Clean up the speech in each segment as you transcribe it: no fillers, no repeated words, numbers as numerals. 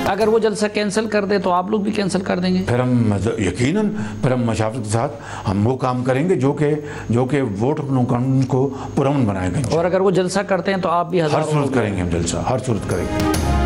अगर वो जलसा कैंसिल कर दे तो आप लोग भी कैंसिल कर देंगे? फिर हम यकीनन फिर हम मशावरत के साथ हम वो काम करेंगे जो कि वोट कानून को पुरअमन बनाएगा। और अगर वो जलसा करते हैं तो आप भी हर सूरत करेंगे, हम जलसा हर सूरत करेंगे।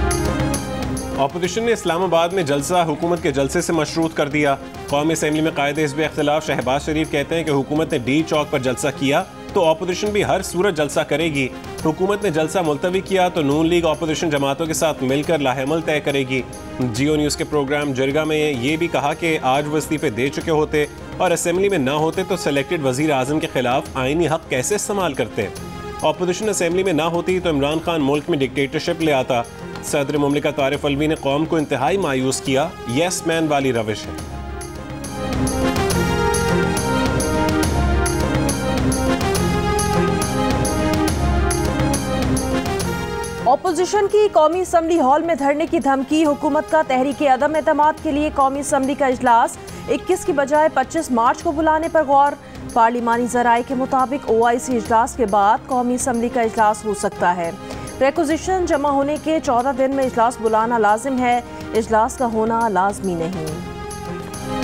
अपोजिशन ने इस्लामाबाद में जलसा हुकूमत के जलसे से मशरूत कर दिया। कौमी असम्बली में कायदे हिज़्ब इख्तिलाफ शहबाज शरीफ कहते हैं कि हुकूमत ने डी चौक पर जलसा किया तो अपोजिशन भी हर सूरत जलसा करेगी। हुकूमत ने जलसा मुलतवी किया तो नून लीग अपोजिशन जमातों के साथ मिलकर लाहेमल तय करेगी। जियो न्यूज़ के प्रोग्राम जरगा में ये भी कहा कि आज वो इस्तीफे दे चुके होते और असम्बली में ना होते तो सेलेक्टेड वज़ीर आज़म के खिलाफ आइनी हक कैसे इस्तेमाल करते। अपोजिशन असम्बली में ना होती तो इमरान खान मुल्क में डिक्टेटरशिप ले आता। सदर मुमलिकत आरिफ अलवी ने कौम को इंतहाई मायूस किया। यस मैन वाली रविश है। ऑपोजिशन की कौमी असम्बली हॉल में धरने की धमकी। हुकूमत का तहरीक अदम एतमाद के लिए कौमी असम्बली का इजलास 21 की बजाय 25 मार्च को बुलाने पर गौर। पार्लिमानी ज़राए के मुताबिक OIC इजलास के बाद कौमी असम्बली का इजलास हो सकता है। रिक्विजिशन जमा होने के 14 दिन में इजलास बुलाना लाजिम है, इजलास का होना लाजमी नहीं।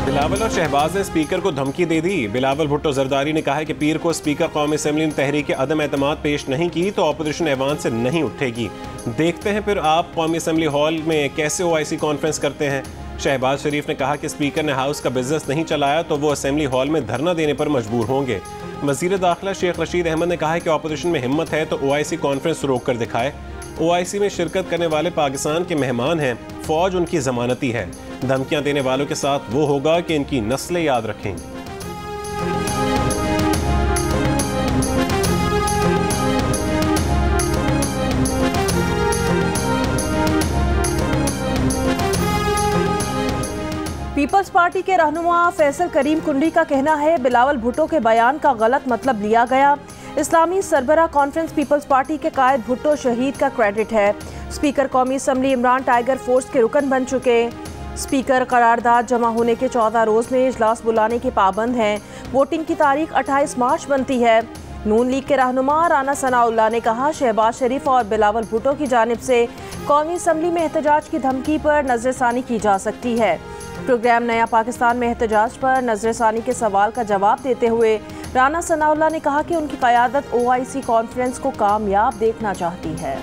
बिलावल और शहबाज ने स्पीकर को धमकी दे दी। बिलावल भुट्टो जरदारी ने कहा है कि पीर को स्पीकर कौमी असम्बली ने तहरीक अदम एतमाद पेश नहीं की तो अपोजिशन ऐवान से नहीं उठेगी। देखते हैं फिर आप कौमी असम्बली हॉल में कैसे OIC कॉन्फ्रेंस करते हैं। शहबाज शरीफ ने कहा कि स्पीकर ने हाउस का बिजनेस नहीं चलाया तो वो असम्बली हॉल में धरना देने पर मजबूर होंगे। वज़ीर दाखिला शेख रशीद अहमद ने कहा है कि अपोजिशन में हिम्मत है तो OIC कॉन्फ्रेंस रोक कर दिखाए। OIC में शिरकत करने वाले पाकिस्तान के मेहमान हैं, फौज उनकी जमानती है। धमकियां देने वालों के साथ वो होगा कि इनकी नस्लें याद रखेंगी। पीपल्स पार्टी के रहनुमा फैसल करीम कुंडी का कहना है बिलावल भुट्टो के बयान का गलत मतलब लिया गया। इस्लामी सरबराह कॉन्फ्रेंस पीपल्स पार्टी के कायद भुट्टो शहीद का क्रेडिट है। स्पीकर कौमी असम्बली इमरान टाइगर फोर्स के रुकन बन चुके। स्पीकर करारदाद जमा होने के 14 रोज़ में इजलास बुलाने के पाबंद हैं। वोटिंग की तारीख 28 मार्च बनती है। नून लीग के रहनुमा राना सनाउल्लाह ने कहा शहबाज शरीफ और बिलावल भुट्टो की जानिब से कौमी असम्बली में एहतजाज की धमकी पर नजरसानी की जा सकती है। प्रोग्राम नया पाकिस्तान में एहतजाज पर नजरसानी के सवाल का जवाब देते हुए राना सनाउल्लाह ने कहा कि उनकी क़यादत OIC कॉन्फ्रेंस को कामयाब देखना चाहती है।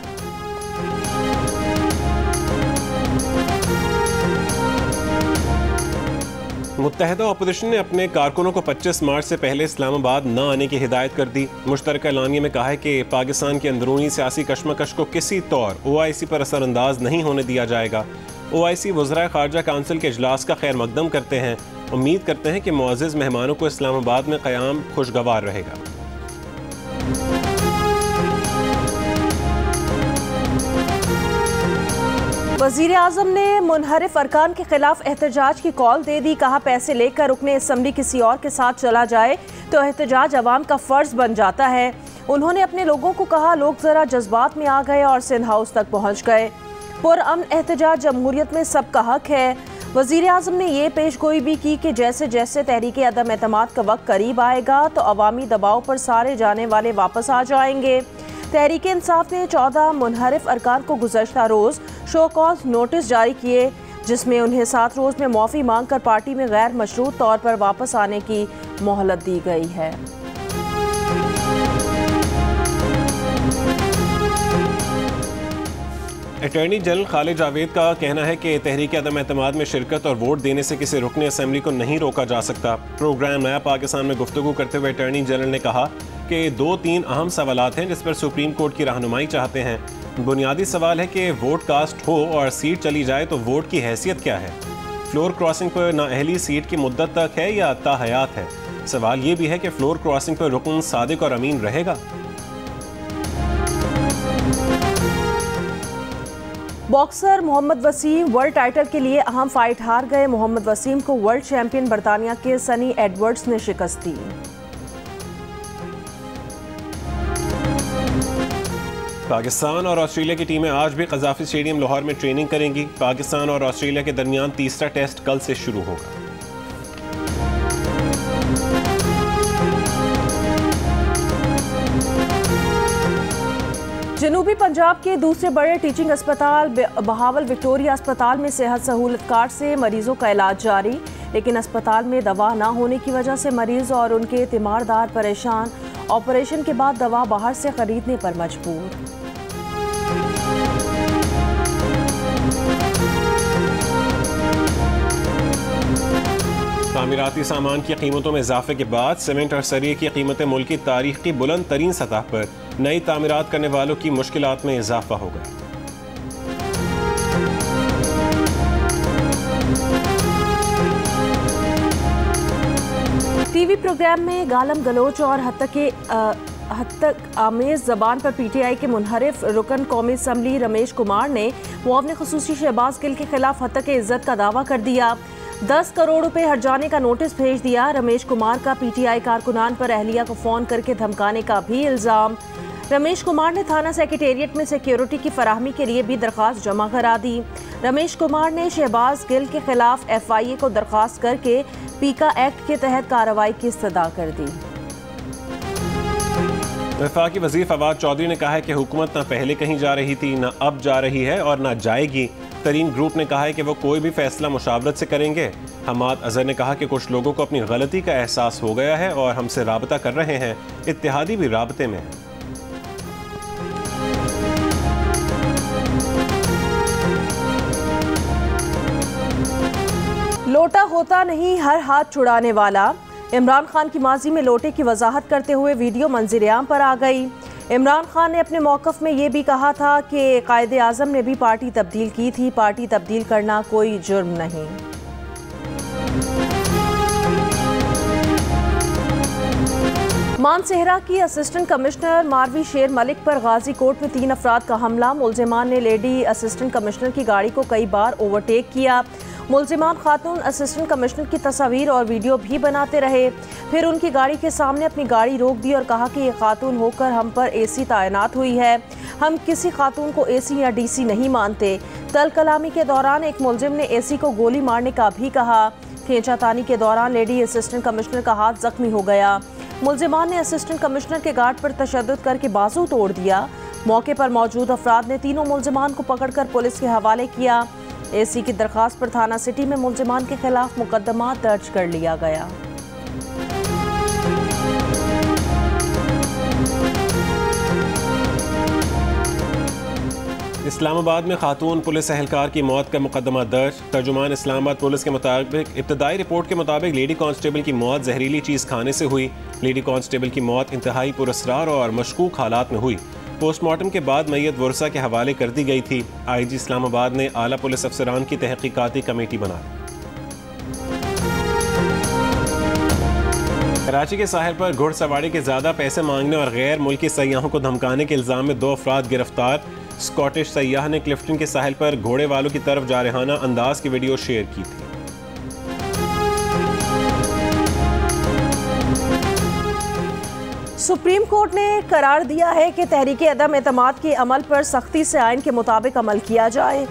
मुत्तहिदा अपोजिशन ने अपने कारकुनों को 25 मार्च से पहले इस्लामाबाद न आने की हिदायत कर दी। मुश्तरका एलानिया में कहा है कि पाकिस्तान की अंदरूनी सियासी कशमकश को किसी तौर OIC पर असरअंदाज नहीं होने दिया जाएगा। OIC वज़राए ख़ारजा काउंसिल के इजलास का खैर मकदम करते हैं। उम्मीद करते हैं कि मुअज़्ज़ज़ मेहमानों को इस्लामाबाद में क़याम खुशगवार रहेगा। वज़ीर आज़म ने मुनहरिफ अरकान के खिलाफ एहतजाज की कॉल दे दी। कहा पैसे लेकर रुकने असम्बली किसी और के साथ चला जाए तो एहतजाज अवाम का फ़र्ज़ बन जाता है। उन्होंने अपने लोगों को कहा लोग ज़रा जज्बात में आ गए और सिंध हाउस तक पहुँच गए। पुरअमन एहतजाज जमहूरियत में सबका हक है। वज़ीर आज़म ने ये पेशगोई भी की कि जैसे जैसे तहरीक अदम एतमाद का वक्त करीब आएगा तो अवामी दबाव पर सारे जाने वाले वापस आ जाएंगे। तहरीक इंसाफ ने 14 मुनहरिफ अरकान को गुज़श्ता रोज़ शो कॉज नोटिस जारी किए जिसमें उन्हें 7 रोज़ में माफ़ी मांग कर पार्टी में गैर मशरूत तौर पर वापस आने की मोहलत दी गई है। अटॉर्नी जनरल खालिद जावेद का कहना है कि तहरीक अदम एतमाद में शिरकत और वोट देने से किसी रुकनी असम्बली को नहीं रोका जा सकता। प्रोग्राम नया पाकिस्तान में गुफ्तगू करते हुए अटॉर्नी जनरल ने कहा कि 2-3 अहम सवालात हैं जिस पर सुप्रीम कोर्ट की रहनुमाई चाहते हैं। बुनियादी सवाल है कि वोट कास्ट हो और सीट चली जाए तो वोट की हैसियत क्या है। फ्लोर क्रॉसिंग पर नाअहली सीट की मुद्दत तक है या ताहयात है। सवाल ये भी है कि फ्लोर क्रॉसिंग पर रुकन सादिक और अमीन रहेगा। Boxer Mohammad Wasim world title के लिए अहम फाइट हार गए। मोहम्मद वसीम को वर्ल्ड चैंपियन बरतानिया के सनी एडवर्ड्स ने शिकस्त दी। पाकिस्तान और ऑस्ट्रेलिया की टीमें आज भी क़ज़ाफ़ी स्टेडियम लाहौर में ट्रेनिंग करेंगी। पाकिस्तान और ऑस्ट्रेलिया के दरमियान तीसरा टेस्ट कल से शुरू होगा। जनूबी पंजाब के दूसरे बड़े टीचिंग अस्पताल बहावल विक्टोरिया अस्पताल में सेहत सहूलत कार्ड से मरीजों का इलाज जारी, लेकिन अस्पताल में दवा न होने की वजह से मरीज और उनके तीमारदार परेशान। ऑपरेशन के बाद दवा बाहर से खरीदने पर मजबूर। तामीराती सामान की कीमतों में इजाफे के बाद सीमेंट और सरिये की कीमतें मुल्क की तारीख की बुलंद तरीन सतह पर नई तामीरात करने वालों की मुश्किलात में इजाफा हो गया। टीवी प्रोग्राम में गालम गलोच और हद तक आमेज जबान पर पीटीआई के मुनहरिफ रुकन कौमी असम्बली रमेश कुमार ने मुआवने खुसूसी शहबाज गिल के खिलाफ हद तक इज्जत का दावा कर दिया। 10 करोड़ रुपए हट जाने का नोटिस भेज दिया। रमेश कुमार का पीटीआई कारकुनान पर अहलिया को फोन करके धमकाने का भी इल्जाम। रमेश कुमार ने थाना सेक्रेटेरिएट में सिक्योरिटी की फराहमी के लिए भी दरख्वास्त जमा करा दी। रमेश कुमार ने शहबाज गिल के खिलाफ FIA को दरख्वास्त करके पीका एक्ट के तहत कार्रवाई की इस्तदा कर दी। वफाकी वज़ीर फवाद चौधरी ने कहा है कि हुकूमत न पहले कहीं जा रही थी, न अब जा रही है और न जाएगी। तरीन ग्रुप ने कहा है कि वो कोई भी फैसला मुशावरत से करेंगे। हमाद अजहर ने कहा कि कुछ लोगों को अपनी गलती का एहसास हो गया है और हमसे राबता कर रहे हैं। इत्तेहादी भी राबते में है। लोटा होता नहीं हर हाथ छुड़ाने वाला। इमरान खान की माजी में लोटे की वजाहत करते हुए वीडियो मंजर-ए-आम पर आ गई। इमरान खान ने अपने मौक़िफ़ में ये भी कहा था कि कायदे आज़म ने भी पार्टी तब्दील की थी, पार्टी तब्दील करना कोई जुर्म नहीं। मानसेहरा की असिस्टेंट कमिश्नर मारवी शेर मलिक पर गाजी कोट में 3 अफराद का हमला। मुलजिमान ने लेडी असिस्टेंट कमिश्नर की गाड़ी को कई बार ओवरटेक किया। मुलजिमान खातून असिस्टेंट कमिश्नर की तस्वीर और वीडियो भी बनाते रहे, फिर उनकी गाड़ी के सामने अपनी गाड़ी रोक दी और कहा कि ये खातून होकर हम पर AC तैनात हुई है, हम किसी खातून को AC या DC नहीं मानते। तल कलामी के दौरान एक मुलजिम ने AC को गोली मारने का भी कहा। खींचातानी के दौरान लेडी असिस्टेंट कमिश्नर का हाथ जख्मी हो गया। मुलजिमान ने असिस्टेंट कमिश्नर के गार्ड पर तशद्दुद करके बाजू तोड़ दिया। मौके पर मौजूद अफराद ने तीनों मुलजिमान को पकड़कर पुलिस के हवाले किया। AC की दरख्वास्त पर थाना सिटी में मुलजिमान के खिलाफ मुकदमा दर्ज कर लिया गया। इस्लामाबाद में खातून पुलिस एहलकार की मौत का मुकदमा दर्ज। तर्जुमान इस्लामाबाद पुलिस के मुताबिक इब्तदाई रिपोर्ट के मुताबिक लेडी कांस्टेबल की मौत जहरीली चीज़ खाने से हुई। लेडी कांस्टेबल की मौत इंतहाई पुरअसरार और मशकूक हालात में हुई। पोस्टमार्टम के बाद मैयत वर्सा के हवाले कर दी गई थी। IG इस्लामाबाद ने आला पुलिस अफसरान की तहकीकाती कमेटी बनाई। कराची के साहिल पर घुड़सवारी के ज़्यादा पैसे मांगने और गैर मुल्की सयाहों को धमकाने के इल्ज़ाम में 2 अफराद गिरफ्तार। स्कॉटिश सयाह ने क्लिफ्टन के साहिल पर घोड़े वालों की तरफ जारहाना अंदाज की वीडियो शेयर की थी। सुप्रीम कोर्ट ने करार दिया है कि तहरीके अदम एतमाद के अमल पर सख्ती से आइन के मुताबिक अमल किया जाए।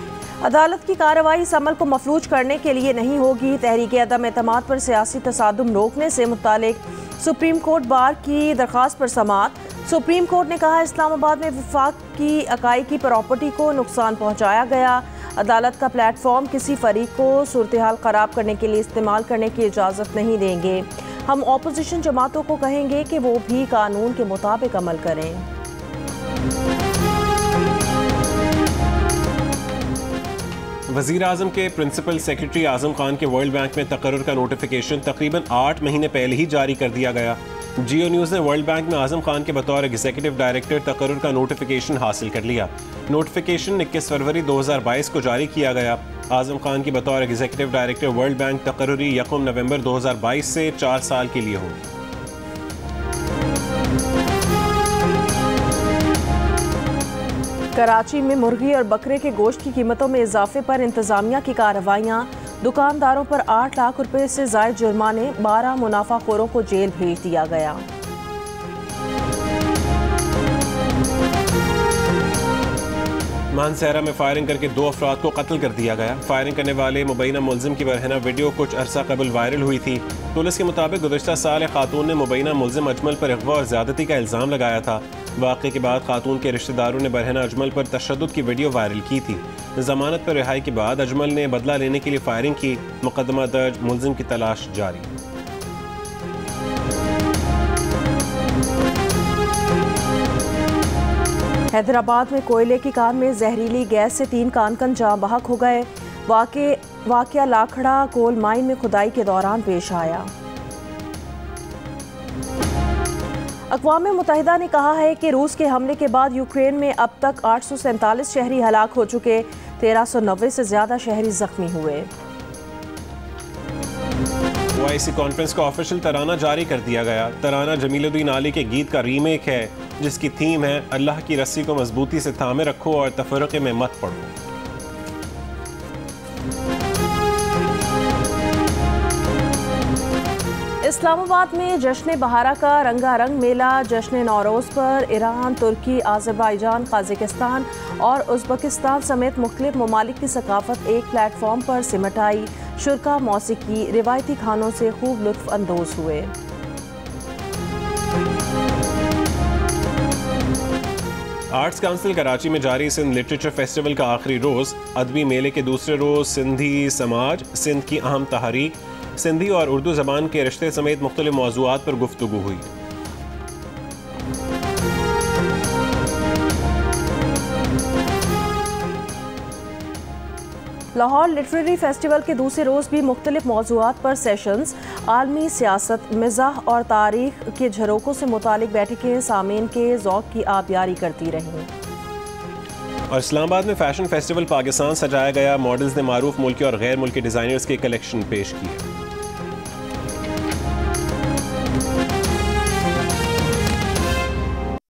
अदालत की कार्रवाई इस अमल को मफलूज करने के लिए नहीं होगी। तहरीके अदम एतमाद पर सियासी तसादुम रोकने से मुतालिक सुप्रीम कोर्ट बार की दरख्वास्त पर समाअत। सुप्रीम कोर्ट ने कहा इस्लामाबाद में वफाक की इकाई की प्रॉपर्टी को नुकसान पहुँचाया गया। अदालत का प्लेटफॉर्म किसी फरीक को सूरत हाल ख़राब करने के लिए इस्तेमाल करने की इजाज़त नहीं देंगे। हम ऑपोजिशन जमातों को कहेंगे कि वो भी कानून के मुताबिक अमल करें। वज़ीर आज़म के प्रिंसिपल सेक्रेटरी आज़म खान के वर्ल्ड बैंक में तकर्रुर का नोटिफिकेशन तकरीबन 8 महीने पहले ही जारी कर दिया गया। जियो न्यूज़ ने वर्ल्ड बैंक में आज़म खान के बतौर एग्जीक्यूटिव डायरेक्टर तकर्रुर का नोटिफिकेशन हासिल कर लिया। नोटिफिकेशन 21 फरवरी 2022 को जारी किया गया। आज़म खान की बतौर एग्जीक्यूटिव डायरेक्टर वर्ल्ड बैंक तकर्रुरी 1 नवंबर 2022 से 4 साल के लिए होगी। कराची में मुर्गी और बकरे के गोश्त की कीमतों में इजाफे पर इंतजामिया की कार्रवाइयाँ। दुकानदारों पर 8 लाख रुपए से ज़ायद जुर्माने। 12 मुनाफाखोरों को जेल भेज दिया गया। मानसहरा में फायरिंग करके 2 अफराद को कत्ल कर दिया गया। फायरिंग करने वाले मुबैना मुलजिम की बरहना वीडियो कुछ अरसा कबल वायरल हुई थी। पुलिस के मुताबिक गुज़श्ता साल खातून ने मुबैना मुलजिम अजमल पर अगवा और ज़्यादती का इल्ज़ाम लगाया था। वाक़े के बाद खातून के रिश्तेदारों ने बरहना अजमल पर तशद्दुद की वीडियो वायरल की थी। ज़मानत पर रिहाई के बाद अजमल ने बदला लेने के लिए फायरिंग की। मुकदमा दर्ज, मुलजिम की तलाश जारी। हैदराबाद में कोयले की कार में जहरीली गैस से 3 कानकन जाँ बहक हो गए। वाकया लाखड़ा कोल माइन में खुदाई के दौरान पेश आया। अक़वाम मुत्तहिदा ने कहा है कि रूस के हमले के बाद यूक्रेन में अब तक 847 शहरी हलाक हो चुके, 1390 से ज़्यादा शहरी जख्मी हुए। OIC कॉन्फ्रेंस का ऑफिशियल तराना जारी कर दिया गया। तराना जमीलुद्दीन आली के गीत का रीमेक है, जिसकी थीम है अल्लाह की रस्सी को मजबूती से थामे रखो और तफरक़े में मत पड़ो। इस्लामाबाद में जश्न बहारा का रंगारंग मेला जश्न नौरोज़ पर ईरान, तुर्की, आज़रबाईजान, कज़ाकिस्तान और उज़्बेकिस्तान समेत मुख्तलिफ ममालिक की सकाफत एक प्लेटफॉर्म पर सिमट आई। शुरका, मौसीकी, रिवायती खानों से खूब लुत्फ़ अंदोज़ हुए। आर्ट्स काउंसिल कराची में जारी सिंध लिटरेचर फेस्टिवल का आखिरी रोज़। अदबी मेले के दूसरे रोज़ सिंधी समाज, सिंध की अहम तहरीक, सिंधी और उर्दू ज़बान के रिश्ते समेत मुख्तलिफ मौज़ूआत पर गुफ्तगू हुई। लाहौर लिटरेरी फेस्टिवल के दूसरे रोज़ भी मुख्तलिफ मौज़ूआत पर सेशंस, आलमी सियासत, मिज़ाह और तारीख़ के झरोकों से मुतालिक बैठकें सामीन के ज़ौक़ की आबियारी करती रहीं। और इस्लामाबाद में फैशन फेस्टिवल पाकिस्तान सजाया गया। मॉडल्स ने मारूफ मुल्की और गैर मुल्की डिज़ाइनर्स के कलेक्शन पेश किए।